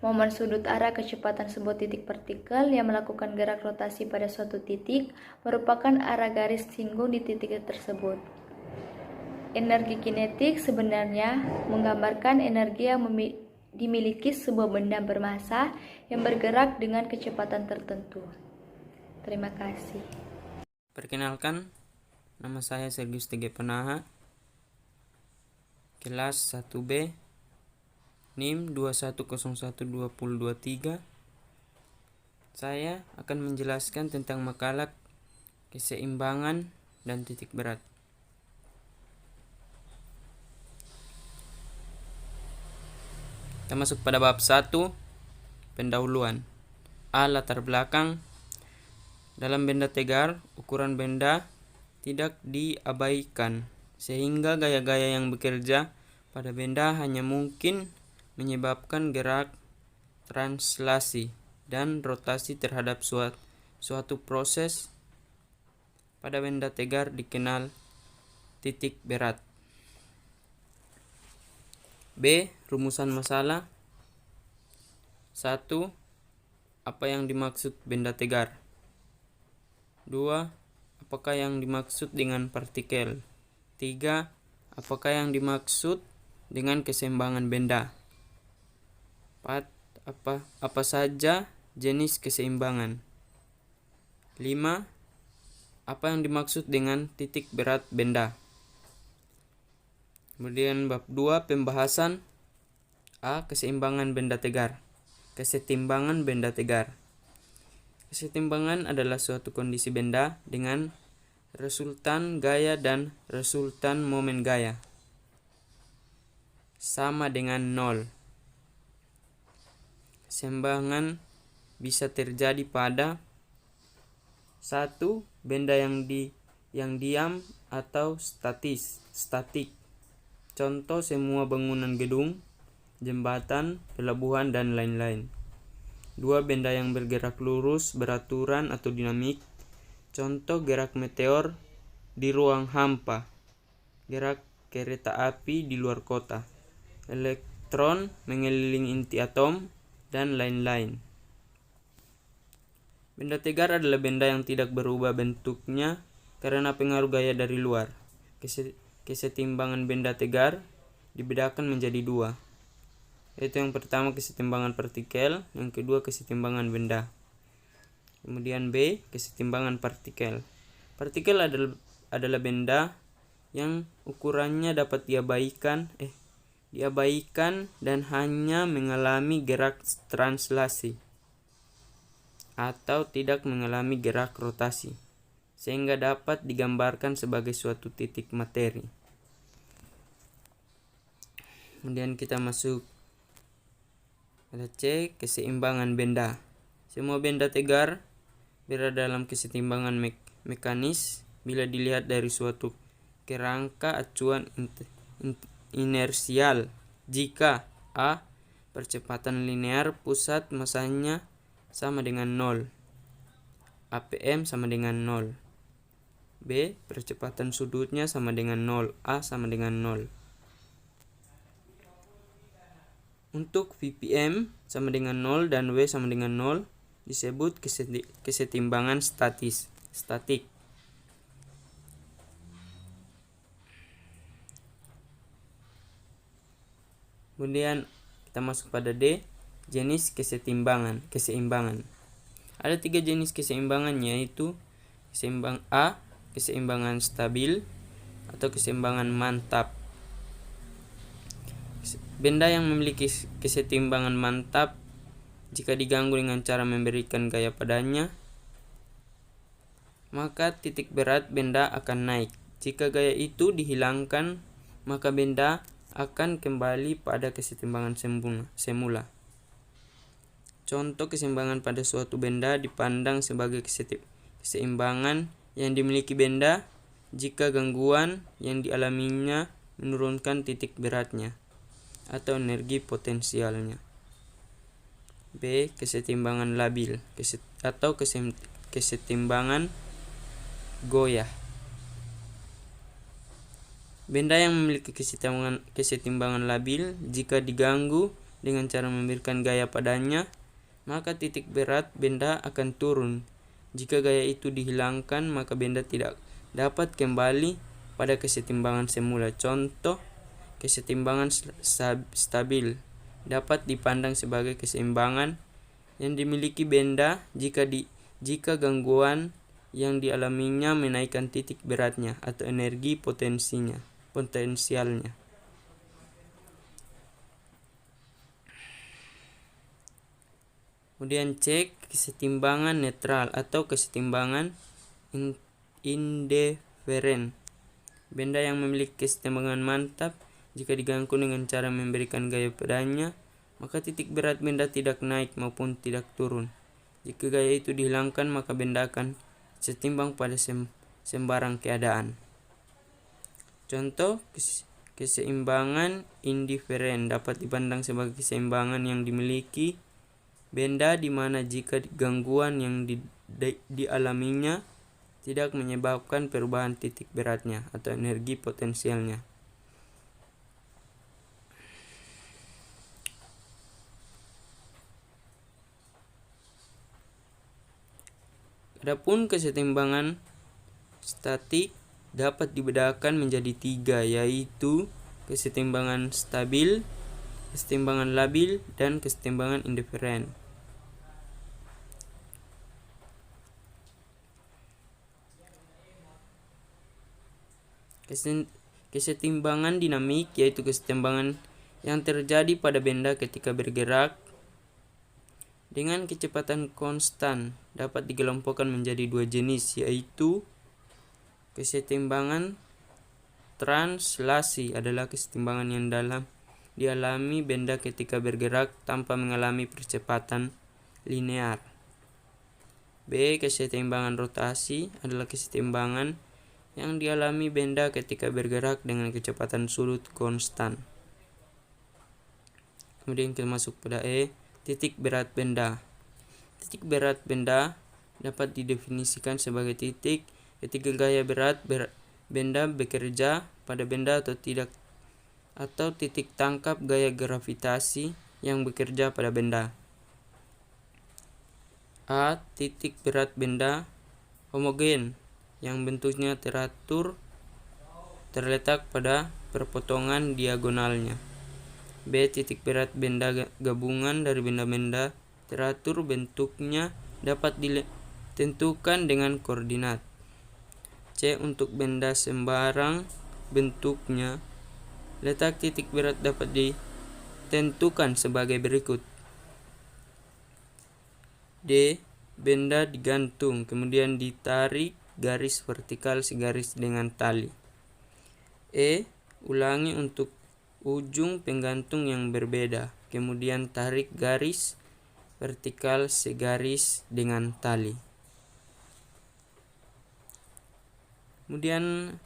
Momen sudut arah kecepatan sebuah titik partikel yang melakukan gerak rotasi pada suatu titik merupakan arah garis singgung di titik tersebut. Energi kinetik sebenarnya menggambarkan energi yang dimiliki sebuah benda bermassa yang bergerak dengan kecepatan tertentu. Terima kasih. Perkenalkan, nama saya Sergius Tege Panaha, kelas 1B, NIM 21012023. Saya akan menjelaskan tentang makalah keseimbangan dan titik berat. Kita masuk pada bab 1, pendahuluan. A. Latar belakang. Dalam benda tegar, ukuran benda tidak diabaikan, sehingga gaya-gaya yang bekerja pada benda hanya mungkin menyebabkan gerak, translasi, dan rotasi terhadap suatu proses pada benda tegar dikenal titik berat. B. Rumusan masalah. 1. Apa yang dimaksud benda tegar? 2. Apakah yang dimaksud dengan partikel? 3. Apakah yang dimaksud dengan keseimbangan benda? 4. Apa saja jenis keseimbangan? 5. Apa yang dimaksud dengan titik berat benda? Kemudian bab 2, pembahasan. A. Keseimbangan benda tegar. Kesetimbangan benda tegar. Kesetimbangan adalah suatu kondisi benda dengan resultan gaya dan resultan momen gaya sama dengan 0. Keseimbangan bisa terjadi pada 1. Benda yang diam atau statik. Contoh semua bangunan gedung, jembatan, pelabuhan, dan lain-lain. 2. Benda yang bergerak lurus, beraturan, atau dinamik. Contoh gerak meteor di ruang hampa, gerak kereta api di luar kota, elektron mengelilingi inti atom, dan lain-lain. Benda tegar adalah benda yang tidak berubah bentuknya karena pengaruh gaya dari luar. Kesetimbangan benda tegar dibedakan menjadi 2, yaitu yang pertama kesetimbangan partikel, yang kedua kesetimbangan benda. Kemudian B. Kesetimbangan partikel. Partikel adalah benda yang ukurannya dapat diabaikan dan hanya mengalami gerak translasi atau tidak mengalami gerak rotasi, sehingga dapat digambarkan sebagai suatu titik materi. Kemudian kita masuk pada C. Keseimbangan benda. Semua benda tegar berada dalam kesetimbangan mekanis bila dilihat dari suatu kerangka acuan inersial. Jika A. Percepatan linear pusat massanya sama dengan 0, APM sama dengan 0. B. Percepatan sudutnya sama dengan 0, A sama dengan 0. Untuk VPM sama dengan 0 dan W sama dengan 0 disebut kesetimbangan statik. Kemudian kita masuk pada D. Jenis keseimbangan. Ada 3 jenis keseimbangan, yaitu A. Keseimbangan stabil atau keseimbangan mantap. Benda yang memiliki kesetimbangan mantap jika diganggu dengan cara memberikan gaya padanya, maka titik berat benda akan naik. Jika gaya itu dihilangkan, maka benda akan kembali pada kesetimbangan semula. Contoh keseimbangan pada suatu benda dipandang sebagai keseimbangan yang dimiliki benda jika gangguan yang dialaminya menurunkan titik beratnya atau energi potensialnya. B. Kesetimbangan labil atau kesetimbangan goyah. Benda yang memiliki kesetimbangan labil jika diganggu dengan cara memberikan gaya padanya, maka titik berat benda akan turun. Jika gaya itu dihilangkan, maka benda tidak dapat kembali pada kesetimbangan semula. Contoh, kesetimbangan stabil dapat dipandang sebagai keseimbangan yang dimiliki benda jika gangguan yang dialaminya menaikkan titik beratnya atau energi potensialnya. Kemudian C. Kesetimbangan netral atau kesetimbangan indiferen. Benda yang memiliki kesetimbangan mantap jika diganggu dengan cara memberikan gaya padanya, maka titik berat benda tidak naik maupun tidak turun. Jika gaya itu dihilangkan, maka benda akan setimbang pada sembarang keadaan. Contoh, keseimbangan indiferen dapat dipandang sebagai keseimbangan yang dimiliki benda di mana jika gangguan yang dialaminya tidak menyebabkan perubahan titik beratnya atau energi potensialnya. Adapun kesetimbangan statik dapat dibedakan menjadi 3, yaitu kesetimbangan stabil, kesetimbangan labil, dan kesetimbangan indiferen. Kesetimbangan dinamik yaitu kesetimbangan yang terjadi pada benda ketika bergerak dengan kecepatan konstan, dapat dikelompokkan menjadi 2 jenis, yaitu kesetimbangan translasi adalah kesetimbangan yang dialami benda ketika bergerak tanpa mengalami percepatan linear. B. Kesetimbangan rotasi adalah kesetimbangan yang dialami benda ketika bergerak dengan kecepatan sudut konstan. Kemudian kita masuk pada E. Titik berat benda. Titik berat benda dapat didefinisikan sebagai titik ketika gaya berat benda bekerja pada benda atau titik tangkap gaya gravitasi yang bekerja pada benda. A. Titik berat benda homogen yang bentuknya teratur terletak pada perpotongan diagonalnya. B. Titik berat benda gabungan dari benda-benda teratur, bentuknya dapat ditentukan dengan koordinat. C. Untuk benda sembarang bentuknya, letak titik berat dapat ditentukan sebagai berikut. D. Benda digantung, kemudian ditarik garis vertikal segaris dengan tali. E. Ulangi untuk ujung penggantung yang berbeda, kemudian tarik garis vertikal segaris dengan tali. Kemudian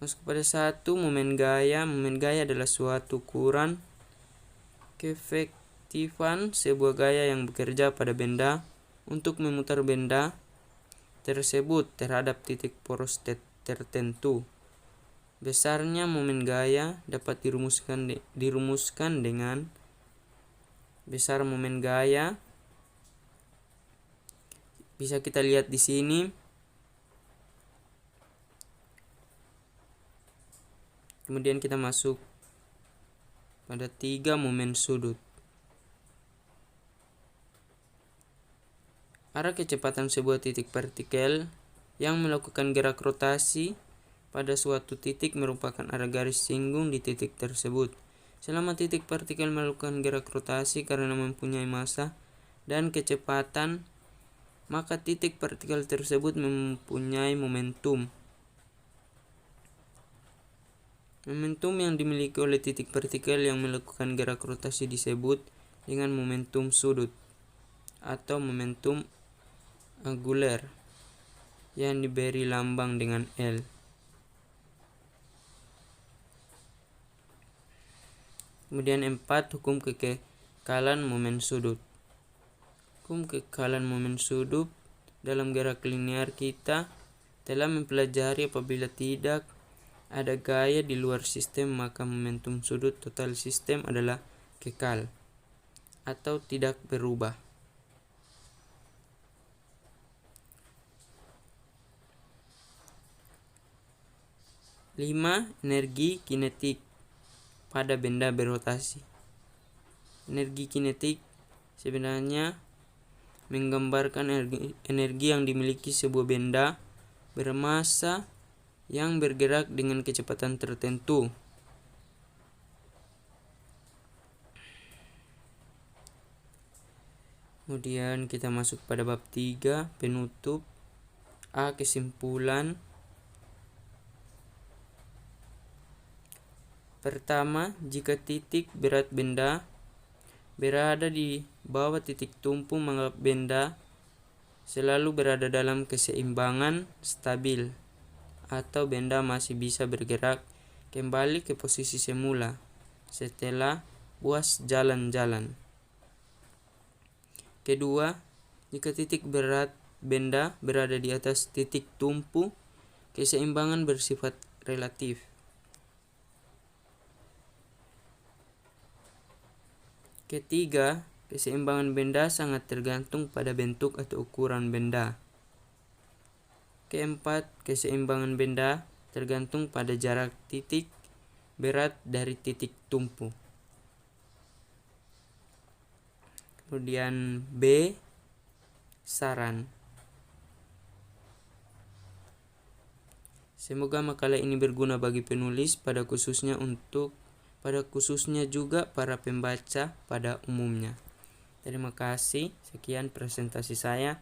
masuk pada 1, momen gaya. Momen gaya adalah suatu ukuran keefektifan sebuah gaya yang bekerja pada benda untuk memutar benda tersebut terhadap titik poros tertentu. Besarnya momen gaya dapat dirumuskan dengan besar momen gaya. Bisa kita lihat di sini. Kemudian kita masuk pada 3, momen sudut. Arah kecepatan sebuah titik partikel yang melakukan gerak rotasi pada suatu titik merupakan arah garis singgung di titik tersebut. Selama titik partikel melakukan gerak rotasi karena mempunyai massa dan kecepatan, maka titik partikel tersebut mempunyai momentum. Momentum yang dimiliki oleh titik partikel yang melakukan gerak rotasi disebut dengan momentum sudut atau momentum angular yang diberi lambang dengan L. Kemudian 4, hukum kekekalan momen sudut. Hukum kekekalan momen sudut dalam gerak linear kita telah mempelajari apabila tidak ada gaya di luar sistem, maka momentum sudut total sistem adalah kekal atau tidak berubah. Lima, energi kinetik pada benda berotasi. Energi kinetik sebenarnya menggambarkan energi yang dimiliki sebuah benda bermassa yang bergerak dengan kecepatan tertentu. Kemudian kita masuk pada bab 3, penutup. A. Kesimpulan. Pertama, jika titik berat benda berada di bawah titik tumpu, maka benda selalu berada dalam keseimbangan stabil atau benda masih bisa bergerak kembali ke posisi semula setelah buas jalan-jalan. Kedua, jika titik berat benda berada di atas titik tumpu, keseimbangan bersifat relatif. Ketiga, keseimbangan benda sangat tergantung pada bentuk atau ukuran benda. Keempat, keseimbangan benda tergantung pada jarak titik berat dari titik tumpu. Kemudian B, saran. Semoga makalah ini berguna bagi penulis, pada khususnya juga para pembaca pada umumnya. Terima kasih, sekian presentasi saya.